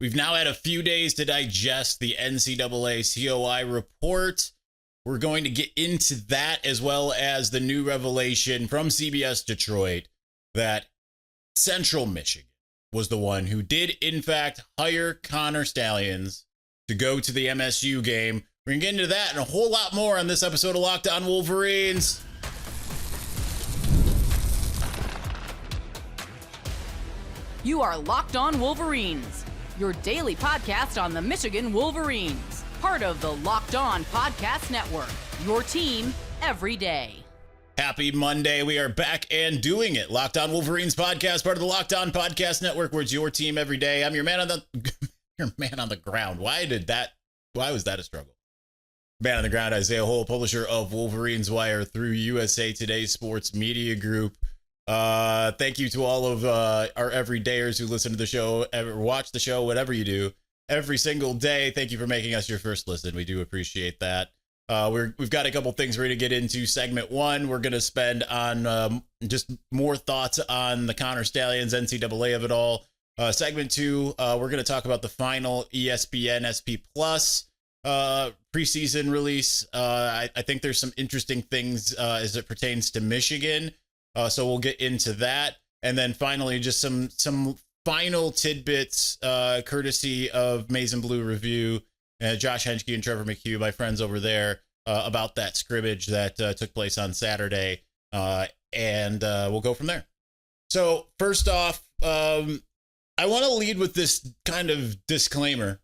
We've now had a few days to digest the NCAA COI report. We're going to get into that as well as the new revelation from CBS Detroit that Central Michigan was the one who did, in fact, hire Connor Stalions to go to the MSU game. We're going to get into that and a whole lot more on this episode of Locked On Wolverines. You are Locked On Wolverines, your daily podcast on the Michigan Wolverines, part of the Locked On Podcast Network, your team every day. Happy Monday. We are back and doing it. Locked On Wolverines podcast, part of the Locked On Podcast Network, where it's your team every day. I'm your man on the ground. Why was that a struggle? Man on the ground, Isaiah Hole, publisher of Wolverines Wire through USA Today Sports Media Group. Thank you to all of our everydayers who listen to the show, watch the show, whatever you do, every single day. Thank you for making us your first listen. We do appreciate that. We've got a couple things ready to get into. Segment one, we're going to spend on just more thoughts on the Connor Stalions, NCAA of it all. Segment two, we're going to talk about the final ESPN SP Plus preseason release. I think there's some interesting things as it pertains to Michigan. So we'll get into that. And then finally, just some final tidbits, courtesy of Maize and Blue Review, Josh Henschke and Trevor McHugh, my friends over there, about that scrimmage that took place on Saturday. And we'll go from there. So first off, I want to lead with this kind of disclaimer.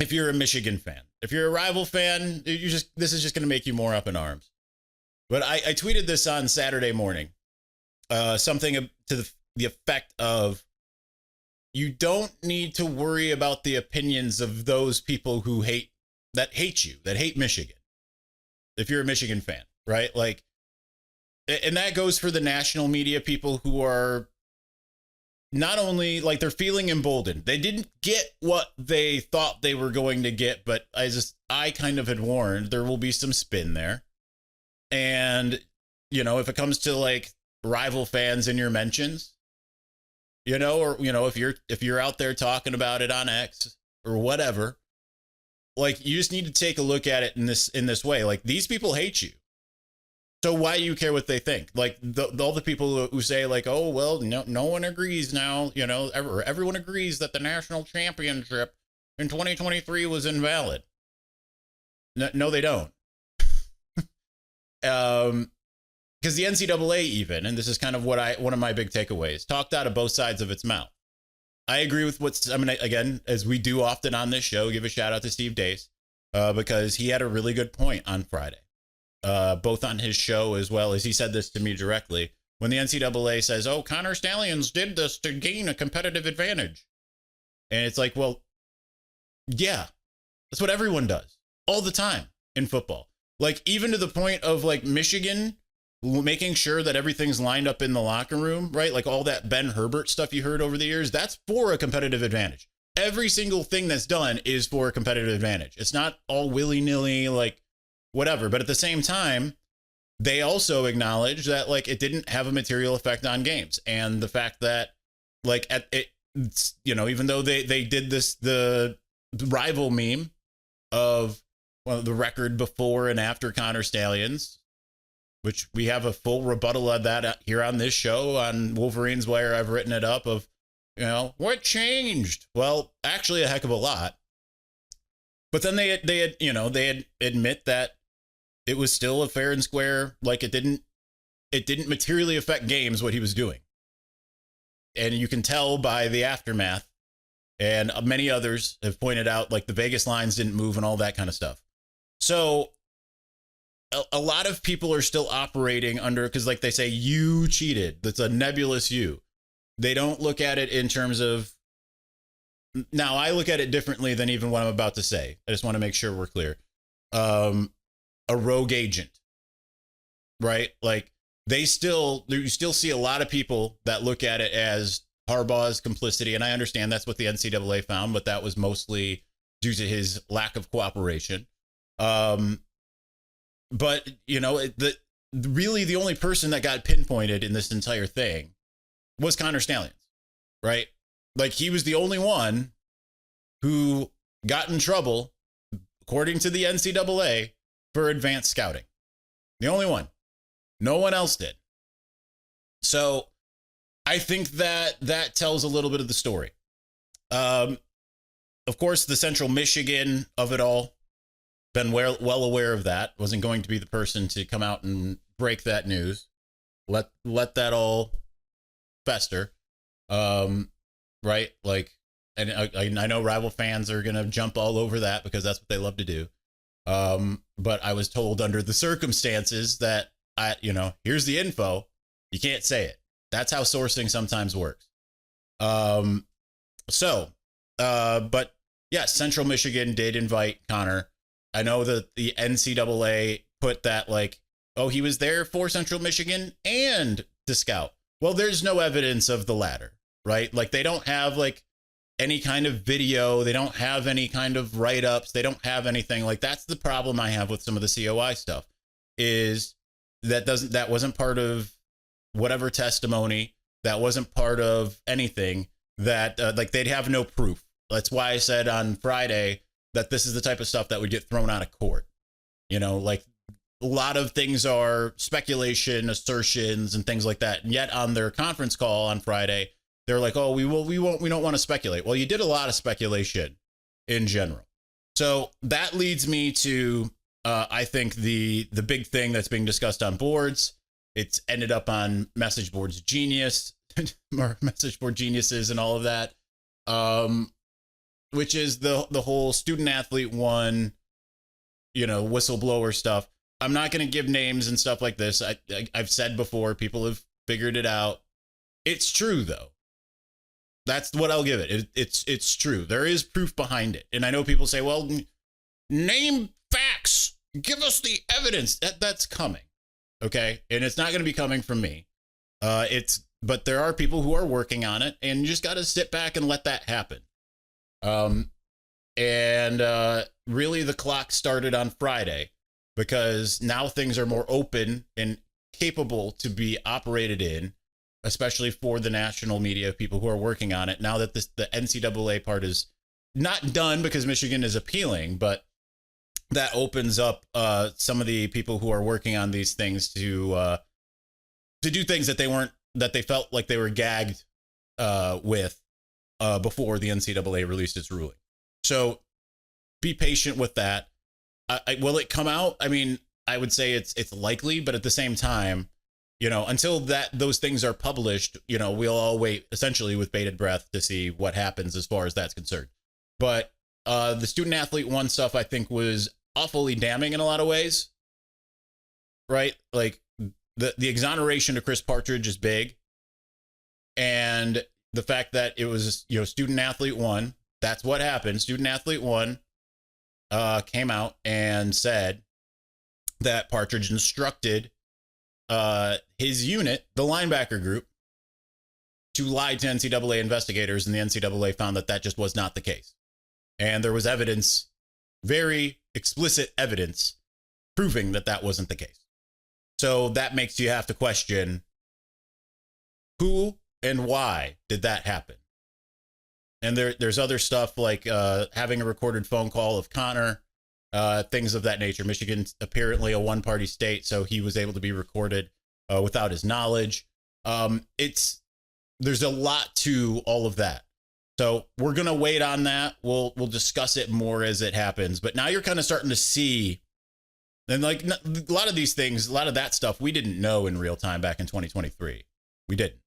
If you're a Michigan fan, if you're a rival fan, this is just going to make you more up in arms. But I tweeted this on Saturday morning, something to the effect of, you don't need to worry about the opinions of those people who hate Michigan. If you're a Michigan fan, right? Like, and that goes for the national media people who are not only like they're feeling emboldened. They didn't get what they thought they were going to get, but I kind of had warned there will be some spin there. And, if it comes to like rival fans in your mentions, or, if you're out there talking about it on X or whatever, like, you just need to take a look at it in this way. Like, these people hate you. So why do you care what they think? Like all the people who say like, oh, well, no one agrees now, everyone agrees that the national championship in 2023 was invalid. No, they don't. Because the NCAA even, and this is kind of one of my big takeaways, talked out of both sides of its mouth. I agree with again, as we do often on this show, give a shout out to Steve Dace, because he had a really good point on Friday, both on his show as well as he said this to me directly. When the NCAA says, oh, Connor Stalions did this to gain a competitive advantage. And it's like, well, yeah, that's what everyone does all the time in football. Like, even to the point of like Michigan making sure that everything's lined up in the locker room, right? Like all that Ben Herbert stuff you heard over the years, that's for a competitive advantage. Every single thing that's done is for a competitive advantage. It's not all willy-nilly, like whatever. But at the same time, they also acknowledge that like it didn't have a material effect on games. And the fact that like even though they did the rival meme of, well, the record before and after Connor Stalions, which we have a full rebuttal of that here on this show on Wolverines Wire. I've written it up of, what changed? Well, actually a heck of a lot. But then they admit that it was still a fair and square, like it didn't materially affect games what he was doing. And you can tell by the aftermath, and many others have pointed out, like the Vegas lines didn't move and all that kind of stuff. So a lot of people are still operating under, because like they say, you cheated. That's a nebulous you. They don't look at it in terms of, now I look at it differently than even what I'm about to say. I just want to make sure we're clear. A rogue agent, right? Like you still see a lot of people that look at it as Harbaugh's complicity. And I understand that's what the NCAA found, but that was mostly due to his lack of cooperation. But, really the only person that got pinpointed in this entire thing was Connor Stalions, right? Like he was the only one who got in trouble, according to the NCAA, for advanced scouting. The only one. No one else did. So I think that tells a little bit of the story. Of course, the Central Michigan of it all, been well aware of that. Wasn't going to be the person to come out and break that news. Let that all fester. Right? Like, and I know rival fans are going to jump all over that because that's what they love to do. But I was told under the circumstances that here's the info. You can't say it. That's how sourcing sometimes works. But yeah, Central Michigan did invite Connor. I know that the NCAA put that like, oh, he was there for Central Michigan and to scout. Well, there's no evidence of the latter, right? Like they don't have like any kind of video. They don't have any kind of write-ups. They don't have anything. Like that's the problem I have with some of the COI stuff is that wasn't part of whatever testimony. That wasn't part of anything that like they'd have no proof. That's why I said on Friday that this is the type of stuff that would get thrown out of court. Like a lot of things are speculation, assertions, and things like that. And yet on their conference call on Friday, they're like, oh, we don't want to speculate. Well, you did a lot of speculation in general. So that leads me to, I think the big thing that's being discussed on boards. It's ended up on Message Boards Genius, or Message Board Geniuses and all of that, which is the whole student athlete one, whistleblower stuff. I'm not going to give names and stuff like this. I've said before, people have figured it out. It's true, though. That's what I'll give it. It's true. There is proof behind it. And I know people say, well, name facts. Give us the evidence. That's coming. Okay. And it's not going to be coming from me. But there are people who are working on it, and you just got to sit back and let that happen. Really the clock started on Friday because now things are more open and capable to be operated in, especially for the national media, people who are working on it. Now that the NCAA part is not done because Michigan is appealing, but that opens up some of the people who are working on these things to do things that they felt like they were gagged with before the NCAA released its ruling. So be patient with that. Will it come out? I mean, I would say it's likely, but at the same time, until those things are published, we'll all wait essentially with bated breath to see what happens as far as that's concerned. But the student athlete one stuff I think was awfully damning in a lot of ways, right? Like the exoneration to Chris Partridge is big. And the fact that it was, student athlete one, that's what happened. Student athlete one came out and said that Partridge instructed his unit, the linebacker group, to lie to NCAA investigators, and the NCAA found that just was not the case. And there was evidence, very explicit evidence, proving that wasn't the case. So that makes you have to question who and why did that happen? And there's other stuff like having a recorded phone call of Connor, things of that nature. Michigan's apparently a one-party state, so he was able to be recorded without his knowledge. There's a lot to all of that. So we're going to wait on that. We'll discuss it more as it happens. But now you're kind of starting to see, and like a lot of these things, a lot of that stuff we didn't know in real time back in 2023. We didn't.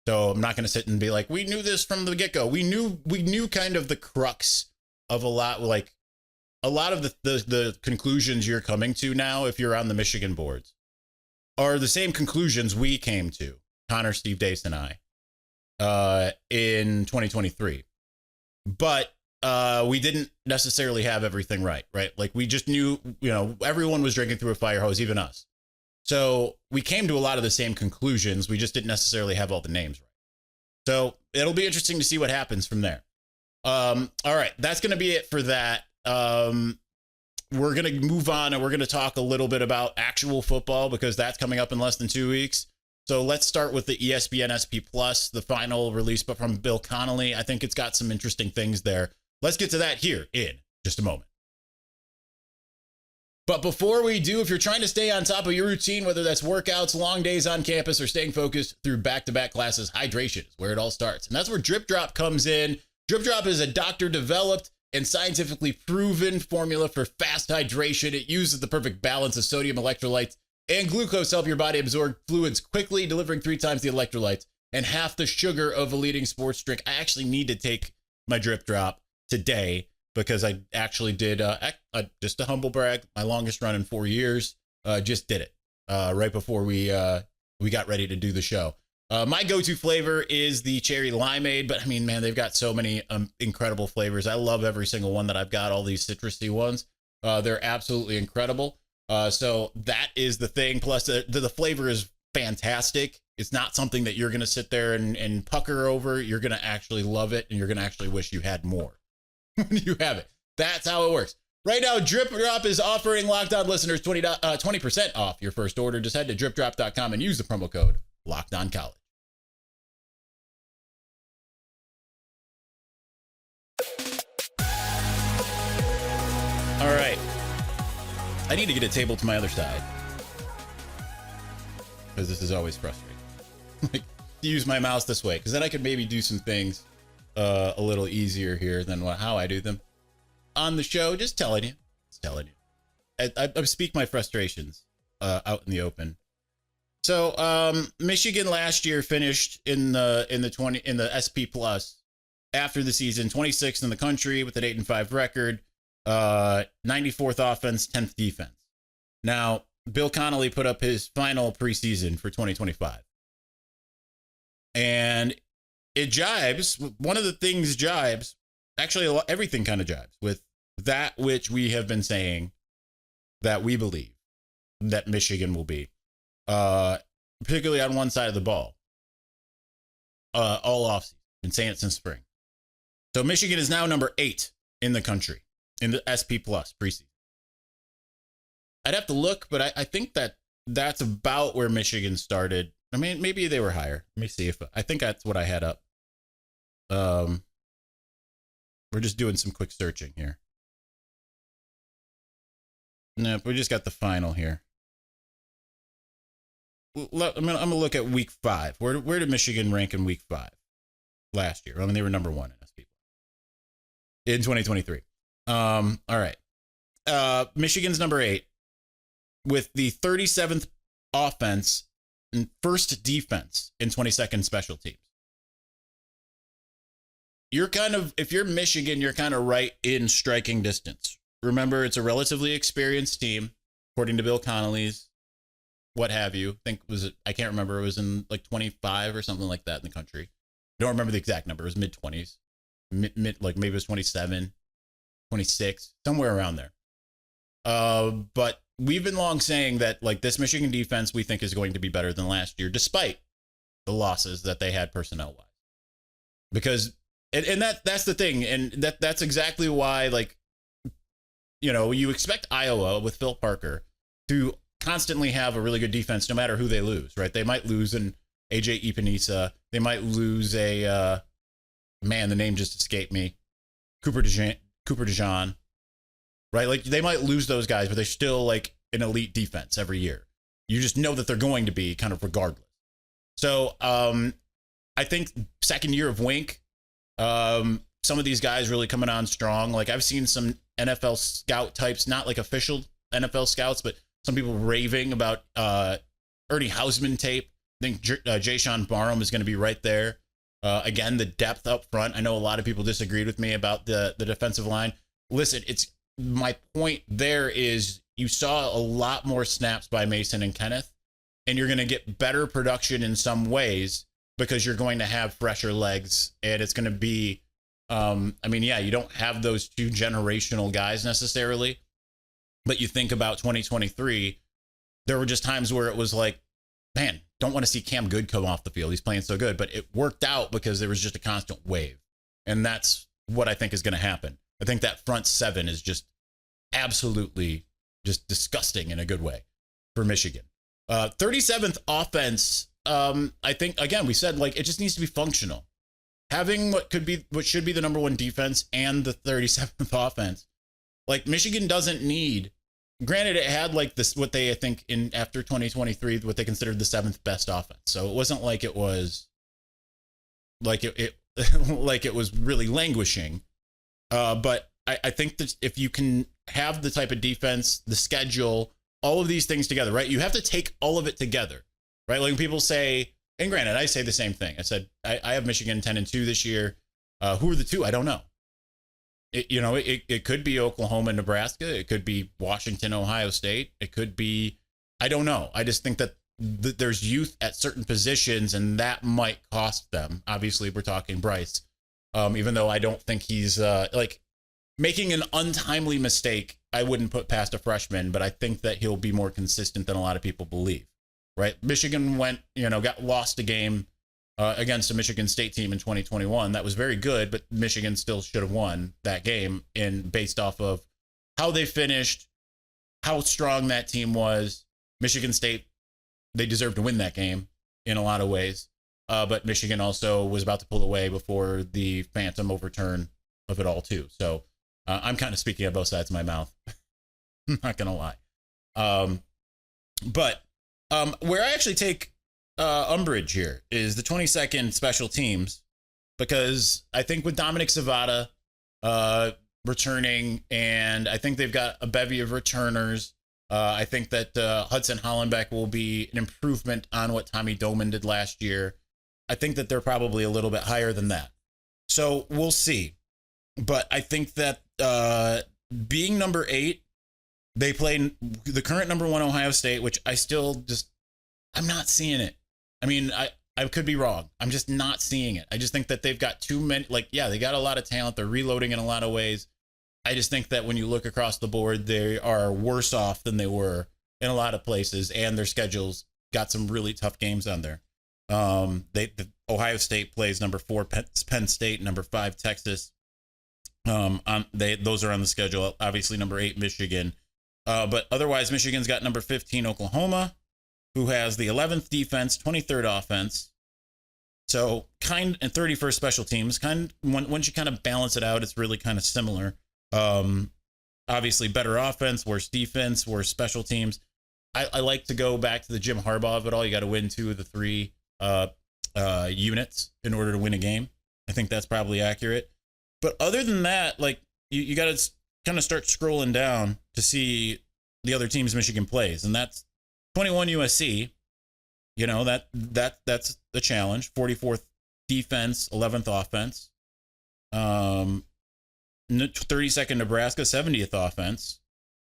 So I'm not going to sit and be like, we knew this from the get-go. We knew kind of the crux of a lot of the conclusions you're coming to now, if you're on the Michigan boards, are the same conclusions we came to, Connor, Steve Dace, and I, in 2023. But we didn't necessarily have everything right? Like we just knew, everyone was drinking through a fire hose, even us. So we came to a lot of the same conclusions. We just didn't necessarily have all the names right. So it'll be interesting to see what happens from there. All right, that's going to be it for that. We're going to move on and we're going to talk a little bit about actual football because that's coming up in less than 2 weeks. So let's start with the ESPN SP Plus, the final release from Bill Connolly. I think it's got some interesting things there. Let's get to that here in just a moment. But before we do, if you're trying to stay on top of your routine, whether that's workouts, long days on campus, or staying focused through back-to-back classes, hydration is where it all starts. And that's where DripDrop comes in. DripDrop is a doctor-developed and scientifically proven formula for fast hydration. It uses the perfect balance of sodium, electrolytes, and glucose to help your body absorb fluids quickly, delivering 3 times the electrolytes and half the sugar of a leading sports drink. I actually need to take my DripDrop today because I actually did, just a humble brag, my longest run in 4 years. Just did it right before we got ready to do the show. My go-to flavor is the cherry limeade, but I mean, man, they've got so many incredible flavors. I love every single one that I've got, all these citrusy ones. They're absolutely incredible. So that is the thing. Plus, the flavor is fantastic. It's not something that you're going to sit there and pucker over. You're going to actually love it, and you're going to actually wish you had more when you have it. That's how it works. Right now, DripDrop is offering Locked On listeners 20% off your first order. Just head to DripDrop.com and use the promo code LOCKEDONCollege. All right. I need to get a table to my other side because this is always frustrating. Like, use my mouse this way because then I could maybe do some things a little easier here than how I do them on the show. Just telling you. I speak my frustrations out in the open. So Michigan last year finished in the SP Plus after the season, 26th in the country with an 8-5 record, 94th offense, 10th defense. Now, Bill Connolly put up his final preseason for 2025. And it jibes. One of the things jibes, actually everything kind of jibes with that which we have been saying that we believe that Michigan will be, particularly on one side of the ball, all offseason. Been saying it since spring. So Michigan is now number 8 in the country in the SP Plus preseason. I'd have to look, but I think that's about where Michigan started. I mean, maybe they were higher. Let me see if I think that's what I had up. We're just doing some quick searching here. Nope, we just got the final here. I'm gonna look at week 5. Where did Michigan rank in week 5 last year? I mean, they were number 1 in SP in 2023. All right. Michigan's number 8 with the 37th offense and first defense in 22nd special teams. If you're Michigan, you're kind of right in striking distance. Remember, it's a relatively experienced team, according to Bill Connolly's, what have you. I can't remember. It was in like 25 or something like that in the country. I don't remember the exact number. It was mid-20s. Like maybe it was 27, 26, somewhere around there. But we've been long saying that like this Michigan defense we think is going to be better than last year, despite the losses that they had personnel-wise. Because, and that's the thing, and that's exactly why, like, you know, you expect Iowa with Phil Parker to constantly have a really good defense no matter who they lose, right? They might lose an AJ Epinesa. They might lose the name just escaped me, Cooper DeJean, right? Like they might lose those guys, but they're still like an elite defense every year. You just know that they're going to be kind of regardless. So I think second year of Wink, some of these guys really coming on strong. Like I've seen some NFL scout types, not like official NFL scouts, but some people raving about Ernie Hausman tape. I think Jayshawn Barham is going to be right there. Again, the depth up front. I know a lot of people disagreed with me about the defensive line. Listen, it's my point there is you saw a lot more snaps by Mason and Kenneth, and you're going to get better production in some ways because you're going to have fresher legs, and it's going to be, you don't have those two generational guys necessarily, but you think about 2023, there were just times where it was like, man, don't want to see Cam Good come off the field. He's playing so good, but it worked out because there was just a constant wave. And that's what I think is going to happen. I think that front seven is just absolutely just disgusting in a good way for Michigan. 37th offense. I think, again, we said like, it just needs to be functional. having what should be the number one defense and the 37th offense, like Michigan doesn't need. Granted, it had like this what they I think in after 2023 what they considered the 7th best offense. So it wasn't like it was like it like it was really languishing. But I think that if you can have the type of defense, the schedule, all of these things together, right? You have to take all of it together, right? Like when people say, and granted, I say the same thing. I said, I have Michigan 10-2 this year. Who are the two? I don't know. It could be Oklahoma and Nebraska. It could be Washington, Ohio State. It could be, I don't know. I just think that there's youth at certain positions and that might cost them. Obviously, we're talking Bryce. Even though I don't think he's like making an untimely mistake, I wouldn't put past a freshman, but I think that he'll be more consistent than a lot of people believe, right? Michigan got lost a game against a Michigan State team in 2021. That was very good, but Michigan still should have won that game based off of how they finished, how strong that team was. Michigan State, they deserved to win that game in a lot of ways. But Michigan also was about to pull away before the phantom overturn of it all, too. So I'm kind of speaking out both sides of my mouth. I'm not going to lie. But where I actually take umbrage here is the 22nd special teams, because I think with Dominic Savada returning, and I think they've got a bevy of returners. I think that Hudson Hollenbeck will be an improvement on what Tommy Doman did last year. I think that they're probably a little bit higher than that. So we'll see. But I think that being number 8, they play the current number 1 Ohio State, which I'm not seeing it. I mean, I could be wrong. I'm just not seeing it. I just think that they've got too many, they got a lot of talent. They're reloading in a lot of ways. I just think that when you look across the board, they are worse off than they were in a lot of places, and their schedules got some really tough games on there. Ohio State plays number 4 Penn State, number 5 Texas. Those are on the schedule. Obviously, number 8 Michigan. But otherwise, Michigan's got number 15 Oklahoma, who has the 11th defense, 23rd offense. So and 31st special teams. Once you kind of balance it out, it's really kind of similar. Obviously, better offense, worse defense, worse special teams. I like to go back to the Jim Harbaugh of it all. You got to win 2 of the 3 units in order to win a game. I think that's probably accurate. But other than that, you got to kind of start scrolling down to see the other teams Michigan plays, and that's 21 USC. That's the challenge. 44th defense, 11th offense. 32nd Nebraska, 70th offense,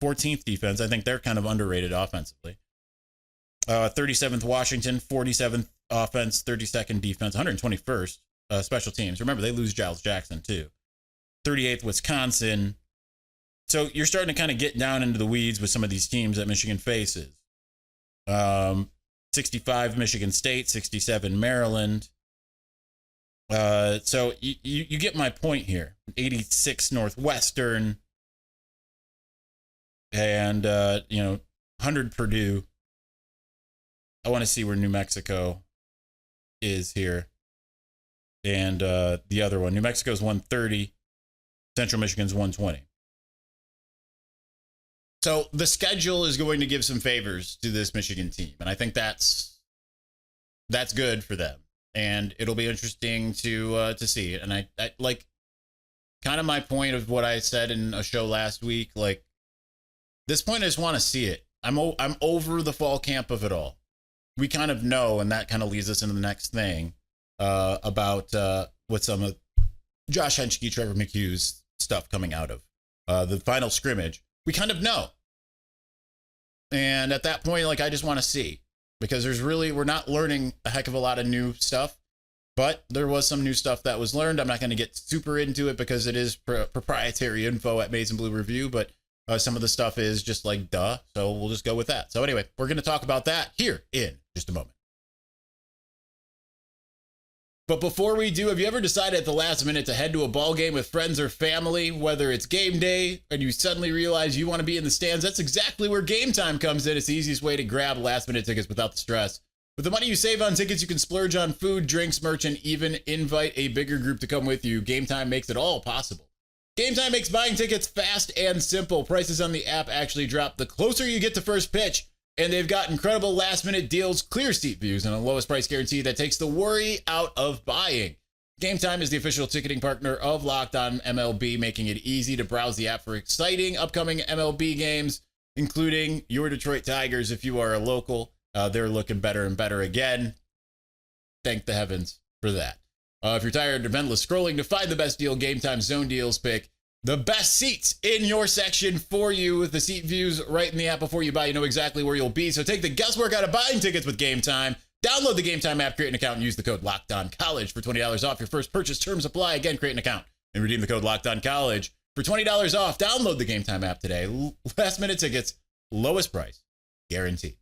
14th defense. I think they're kind of underrated offensively. 37th Washington, 47th offense, 32nd defense, 121st special teams. Remember, they lose Giles Jackson too. 38th Wisconsin. So you're starting to kind of get down into the weeds with some of these teams that Michigan faces. 65 Michigan State, 67 Maryland. So you get my point here. 86 Northwestern, and 100 Purdue. I want to see where New Mexico is here, and the other one, New Mexico's 130, Central Michigan's 120. So the schedule is going to give some favors to this Michigan team, and I think that's good for them. And it'll be interesting to see. And I like kind of my point of what I said in a show last week. Like, this point, I just want to see it. I'm over the fall camp of it all. We kind of know, and that kind of leads us into the next thing about what some of Josh Henschke, Trevor McHugh's stuff coming out of the final scrimmage. We kind of know. And at that point, I just want to see. Because we're not learning a heck of a lot of new stuff, but there was some new stuff that was learned. I'm not going to get super into it because it is proprietary info at Maize and Blue Review, but some of the stuff is just duh. So we'll just go with that. So anyway, we're going to talk about that here in just a moment. But before we do, have you ever decided at the last minute to head to a ball game with friends or family, whether it's game day and you suddenly realize you want to be in the stands? That's exactly where Gametime comes in. It's the easiest way to grab last minute tickets without the stress. With the money you save on tickets, you can splurge on food, drinks, merch, and even invite a bigger group to come with you. Gametime makes it all possible. Gametime makes buying tickets fast and simple. Prices on the app actually drop the closer you get to first pitch, and they've got incredible last-minute deals, clear seat views, and a lowest price guarantee that takes the worry out of buying. Gametime is the official ticketing partner of Locked On MLB, making it easy to browse the app for exciting upcoming MLB games, including your Detroit Tigers if you are a local. They're looking better and better again. Thank the heavens for that. If you're tired of endless scrolling to find the best deal, Gametime Zone Deals pick the best seats in your section for you with the seat views right in the app before you buy. You know exactly where you'll be. So take the guesswork out of buying tickets with Gametime. Download the Gametime app, create an account, and use the code LOCKEDONCollege for $20 off your first purchase. Terms apply. Again, create an account and redeem the code LOCKEDONCollege for $20 off. Download the Gametime app today. Last minute tickets, lowest price, guaranteed.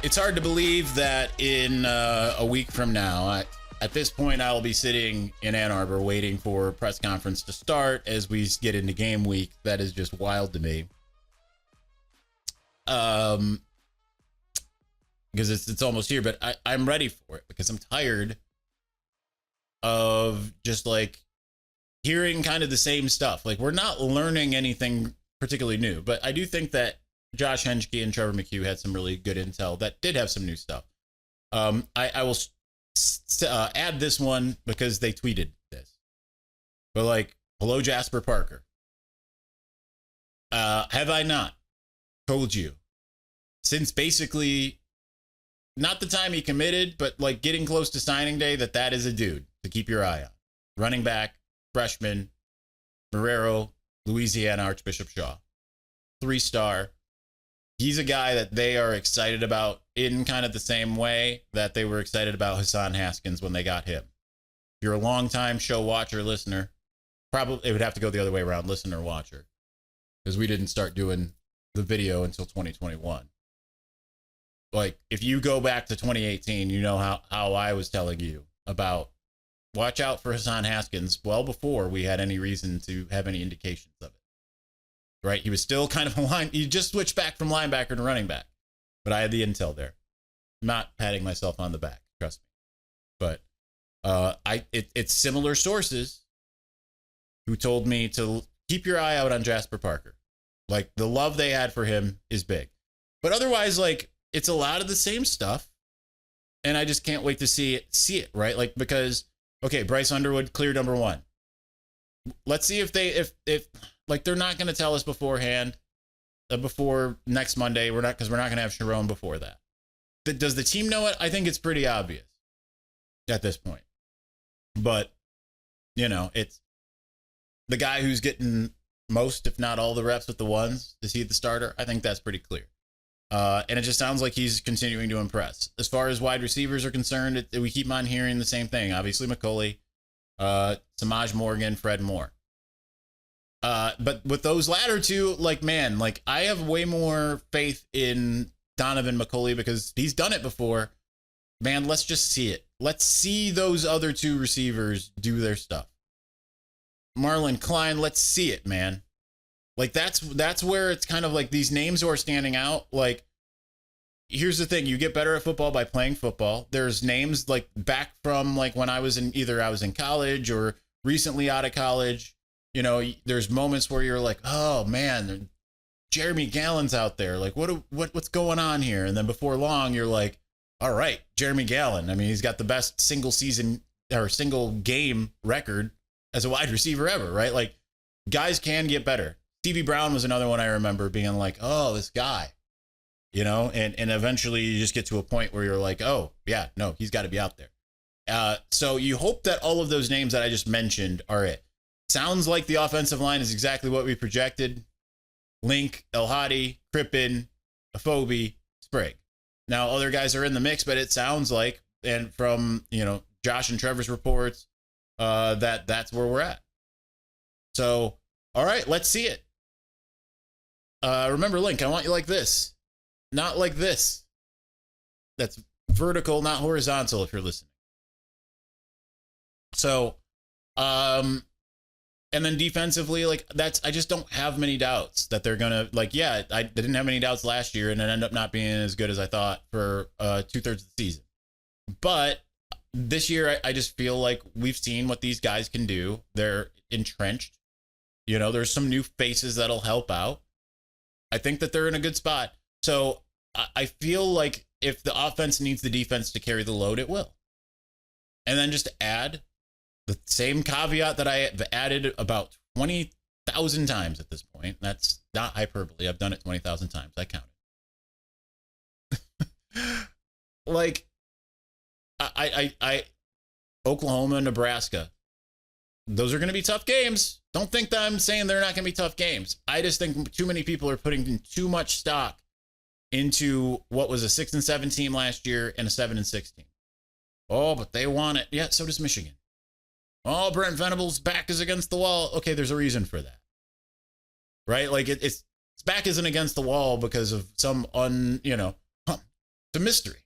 It's hard to believe that in a week from now, at this point, I'll be sitting in Ann Arbor waiting for a press conference to start as we get into game week. That is just wild to me. Because it's almost here, but I'm ready for it because I'm tired of just like hearing kind of the same stuff. Like, we're not learning anything particularly new, but I do think that Josh Henschke and Trevor McHugh had some really good intel that did have some new stuff. I will add this one because they tweeted this. But like, hello, Jasper Parker. Have I not told you since basically not the time he committed, but like getting close to signing day that is a dude to keep your eye on. Running back, freshman, Marrero, Louisiana, Archbishop Shaw. 3-star. He's a guy that they are excited about in kind of the same way that they were excited about Hassan Haskins when they got him. If you're a longtime show watcher, listener, probably it would have to go the other way around, listener, watcher, because we didn't start doing the video until 2021. Like, if you go back to 2018, you know how I was telling you about watch out for Hassan Haskins well before we had any reason to have any indications of it. Right? He was still kind of a line. He just switched back from linebacker to running back. But I had the intel there. I'm not patting myself on the back, trust me. But it's similar sources who told me to keep your eye out on Jasper Parker. Like, the love they had for him is big. But otherwise, like, it's a lot of the same stuff. And I just can't wait to see it, right? Like, because, okay, Bryce Underwood, clear number one. Let's see if like, they're not going to tell us beforehand, before next Monday. Because we're not going to have Sharon before that. Does the team know it? I think it's pretty obvious at this point. But, you know, it's the guy who's getting most, if not all, the reps with the ones. Is he the starter? I think that's pretty clear. And it just sounds like he's continuing to impress. As far as wide receivers are concerned, we keep on hearing the same thing. Obviously, McCulley, Samaj Morgan, Fred Moore. But with those latter two, like, man, like, I have way more faith in Donovan McCulley because he's done it before. Man, let's just see it. Let's see those other two receivers do their stuff. Marlon Klein, let's see it, man. Like, that's where it's kind of like these names who are standing out. Like, here's the thing. You get better at football by playing football. There's names like back from like when I was in college or recently out of college. You know, there's moments where you're like, oh man, Jeremy Gallen's out there. Like, what's going on here? And then before long, you're like, all right, Jeremy Gallen. I mean, he's got the best single season or single game record as a wide receiver ever, right? Like, guys can get better. Stevie Brown was another one I remember being like, oh, this guy, you know, and eventually you just get to a point where you're like, oh yeah, no, he's got to be out there. So you hope that all of those names that I just mentioned are it. Sounds like the offensive line is exactly what we projected. Link, El Hadi, Crippen, Afobe, Sprague. Now, other guys are in the mix, but it sounds like, and from, you know, Josh and Trevor's reports, that's where we're at. So, all right, let's see it. Remember, Link, I want you like this, not like this. That's vertical, not horizontal, if you're listening. So, And then defensively, like I just don't have many doubts that they're going to I didn't have many doubts last year and it ended up not being as good as I thought for 2/3 of the season. But this year, I just feel like we've seen what these guys can do. They're entrenched. There's some new faces that'll help out. I think that they're in a good spot. So I feel like if the offense needs the defense to carry the load, it will. And then just to add the same caveat that I have added about 20,000 times at this point. That's not hyperbole. I've done it 20,000 times. I counted. I Oklahoma, Nebraska. Those are going to be tough games. Don't think that I'm saying they're not going to be tough games. I just think too many people are putting too much stock into what was a 6-7 team last year and a 7-6 team. Oh, but they want it. Yeah, so does Michigan. Oh, Brent Venables' back is against the wall. Okay, there's a reason for that. Right? Like its back isn't against the wall because of some it's a mystery.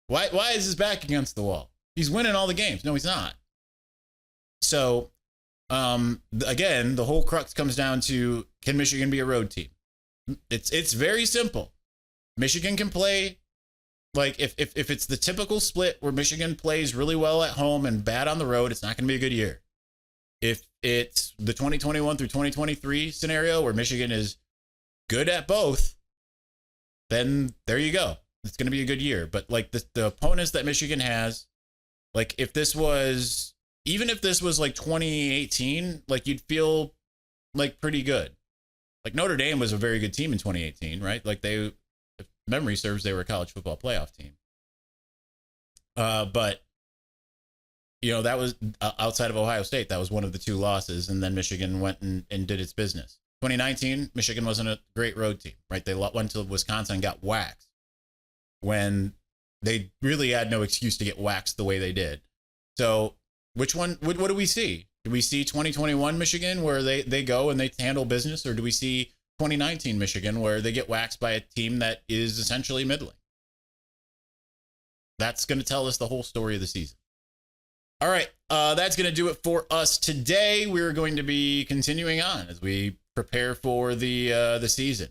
Why is his back against the wall? He's winning all the games. No, he's not. So, again, the whole crux comes down to, can Michigan be a road team? It's very simple. Michigan can play, like, if it's the typical split where Michigan plays really well at home and bad on the road, it's not going to be a good year. If it's the 2021 through 2023 scenario where Michigan is good at both, then there you go. It's going to be a good year. But like the opponents that Michigan has, like even if this was like 2018, like you'd feel like pretty good. Like Notre Dame was a very good team in 2018, right? Like if memory serves, they were a college football playoff team. But that was outside of Ohio State. That was one of the two losses. And then Michigan went and did its business. 2019, Michigan wasn't a great road team, right? They went to Wisconsin and got waxed when they really had no excuse to get waxed the way they did. So which one, what do we see? Do we see 2021 Michigan where they go and they handle business? Or do we see 2019 Michigan where they get waxed by a team that is essentially middling? That's going to tell us the whole story of the season. All right, that's going to do it for us today. We're going to be continuing on as we prepare for the season.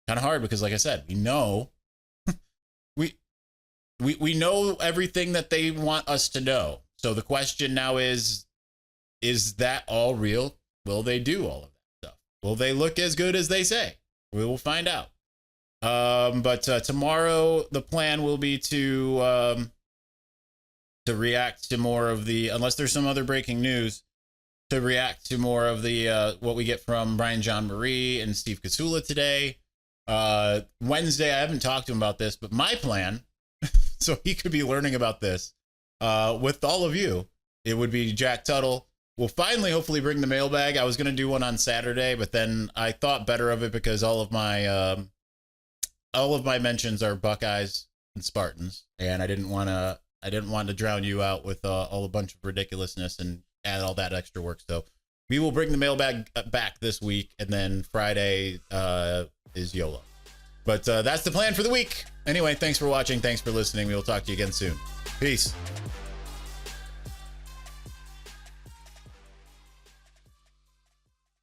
Kind of hard because, like I said, we know we know everything that they want us to know. So the question now is that all real? Will they do all of that stuff? Will they look as good as they say? We will find out. But tomorrow the plan will be to react to more of the, unless there's some other breaking news, to react to more of the what we get from Brian John Marie and Steve Kasula today. Wednesday, I haven't talked to him about this, but my plan, so he could be learning about this with all of you, it would be Jack Tuttle. We'll finally, hopefully, bring the mailbag. I was going to do one on Saturday, but then I thought better of it because all of my mentions are Buckeyes and Spartans, and I didn't want to drown you out with all a bunch of ridiculousness and add all that extra work. So we will bring the mailbag back this week, and then Friday is YOLO. But that's the plan for the week. Anyway, thanks for watching. Thanks for listening. We will talk to you again soon. Peace.